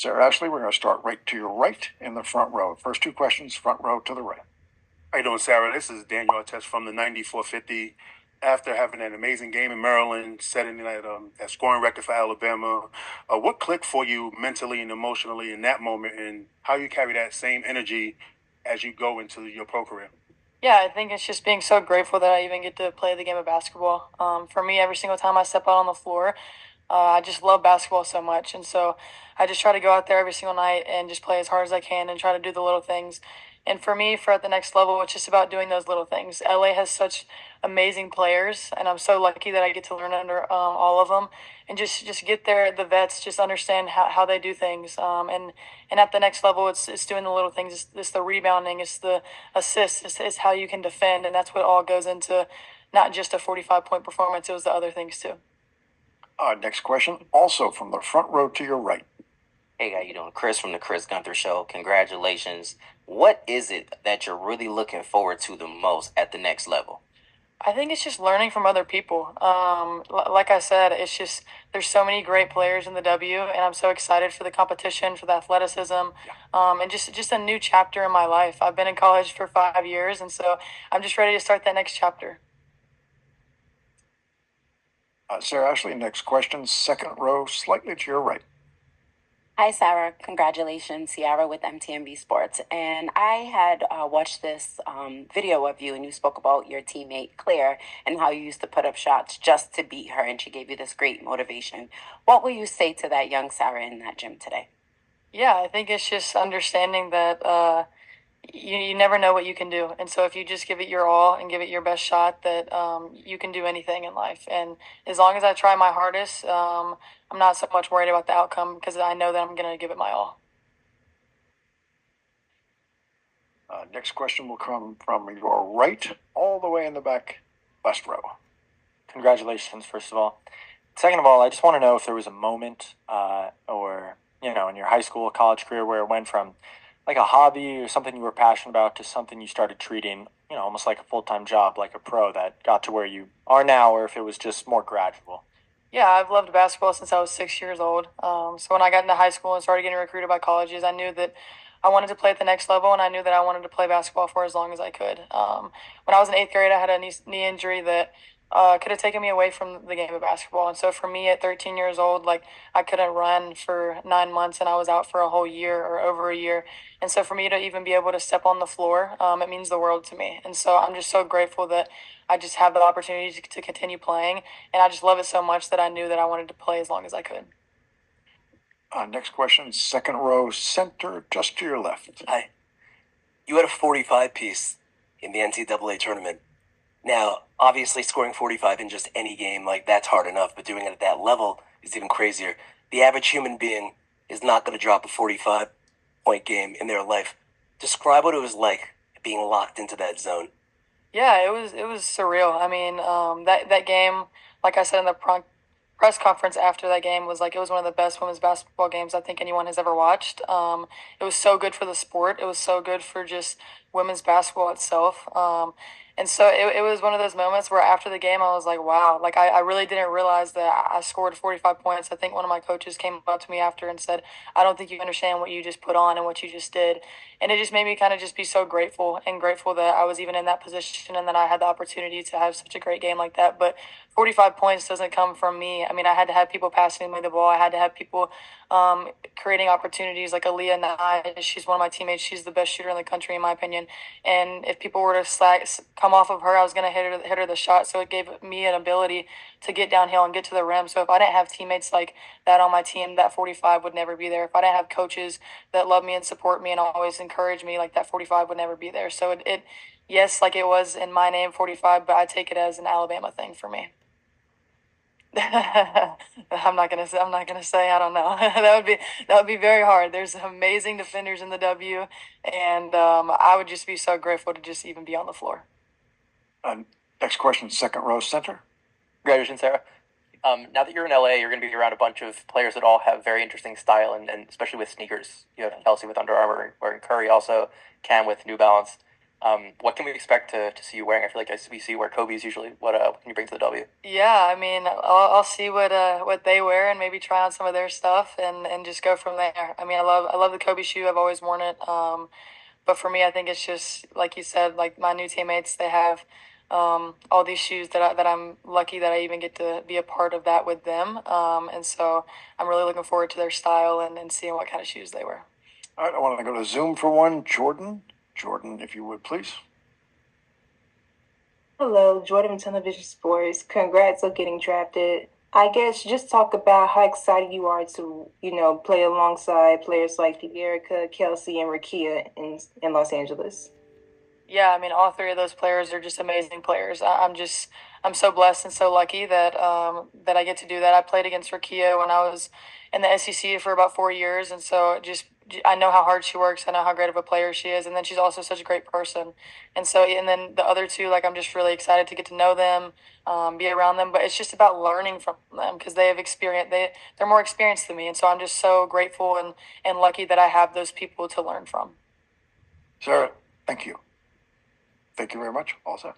Sarah Ashlee, we're going to start right to your right in the front row. First two questions, front row to the right. How you doing, Sarah? This is Daniel Artest from the 9450. After having an amazing game in Maryland, setting that scoring record for Alabama, what clicked for you mentally and emotionally in that moment, and how you carry that same energy as you go into your pro career? Yeah, I think it's just being so grateful that I even get to play the game of basketball. For me, every single time I step out on the floor, I just love basketball so much. And so I just try to go out there every single night and just play as hard as I can and try to do the little things. And for me, for at the next level, it's just about doing those little things. LA has such amazing players, and I'm so lucky that I get to learn under all of them and just get there. The vets just understand how they do things. And at the next level, it's doing the little things. It's the rebounding. It's the assists. It's how you can defend, and that's what all goes into not just a 45-point performance. It was the other things too. Next question, also from the front row to your right. Hey, how you doing? Chris from the Chris Gunther Show. Congratulations. What is it that you're really looking forward to the most at the next level? I think it's just learning from other people. Like I said, it's just there's so many great players in the W, and I'm so excited for the competition, for the athleticism, and just a new chapter in my life. I've been in college for 5 years, and so I'm just ready to start that next chapter. Sarah Ashlee, next question, second row, slightly to your right. Hi, Sarah. Congratulations, Ciara with MTMV Sports. And I had watched this video of you, and you spoke about your teammate, Claire, and how you used to put up shots just to beat her, and she gave you this great motivation. What will you say to that young Sarah in that gym today? Yeah, I think it's just understanding that you never know what you can do. And so if you just give it your all and give it your best shot, that you can do anything in life. And as long as I try my hardest, I'm not so much worried about the outcome because I know that I'm going to give it my all. Next question will come from your right, all the way in the back, left row. Congratulations, first of all. Second of all, I just want to know if there was a moment or, in your high school, college career where it went from like a hobby or something you were passionate about to something you started treating, almost like a full-time job, like a pro that got to where you are now, or if it was just more gradual. Yeah, I've loved basketball since I was 6 years old. So when I got into high school and started getting recruited by colleges, I knew that I wanted to play at the next level, and I knew that I wanted to play basketball for as long as I could. When I was in eighth grade, I had a knee injury that could have taken me away from the game of basketball. And so for me at 13 years old, like I couldn't run for 9 months and I was out for a whole year or over a year. And so for me to even be able to step on the floor, it means the world to me. And so I'm just so grateful that I just have the opportunity to continue playing. And I just love it so much that I knew that I wanted to play as long as I could. Next question, second row, center, just to your left. Hi. You had a 45 piece in the NCAA tournament. Now, obviously, scoring 45 in just any game, like, that's hard enough, but doing it at that level is even crazier. The average human being is not going to drop a 45-point game in their life. Describe what it was like being locked into that zone. Yeah, it was surreal. I mean, that game, like I said in the press conference after that game, was like it was one of the best women's basketball games I think anyone has ever watched. It was so good for the sport. It was so good for just women's basketball itself. And so it was one of those moments where after the game, I was like, wow, like I really didn't realize that I scored 45 points. I think one of my coaches came up to me after and said, I don't think you understand what you just put on and what you just did. And it just made me kind of just be so grateful that I was even in that position and that I had the opportunity to have such a great game like that. But 45 points doesn't come from me. I mean, I had to have people passing me the ball. I had to have people creating opportunities like Aaliyah Nye. She's one of my teammates. She's the best shooter in the country, in my opinion. And if people were to come off of her, I was going to hit her the shot. So it gave me an ability to get downhill and get to the rim. So if I didn't have teammates like that on my team, that 45 would never be there. If I didn't have coaches that love me and support me and always encourage me, like that 45 would never be there. So it yes, like it was in my name 45, but I take it as an Alabama thing for me. I'm not gonna say I don't know. that would be very hard. There's amazing defenders in the W, and I would just be so grateful to just even be on the floor. Next question, second row, center. Congratulations, Sarah. Now that you're in LA, you're going to be around a bunch of players that all have very interesting style, and especially with sneakers. You have Kelsey with Under Armour, wearing Curry, also Cam with New Balance. What can we expect to see you wearing? I feel like we see you wear Kobe's usually. What can you bring to the W? Yeah, I mean, I'll see what they wear and maybe try on some of their stuff and just go from there. I mean, I love the Kobe shoe. I've always worn it. But for me, I think it's just like you said, like my new teammates, they have all these shoes that I'm lucky that I even get to be a part of that with them. And so I'm really looking forward to their style and seeing what kind of shoes they wear. All right, I want to go to Zoom for one. Jordan, if you would please. Hello, Jordan from Television Sports. Congrats on getting drafted. I guess just talk about how excited you are to, play alongside players like Erica, Kelsey, and Rakia in Los Angeles. Yeah, I mean, all three of those players are just amazing players. I'm so blessed and so lucky that I get to do that. I played against Rakia when I was in the SEC for about 4 years, and so I know how hard she works. I know how great of a player she is, and then she's also such a great person. And then the other two, like I'm just really excited to get to know them, be around them. But it's just about learning from them because they have experience. They're more experienced than me, and so I'm just so grateful and lucky that I have those people to learn from. Sarah, thank you. Thank you very much. All set.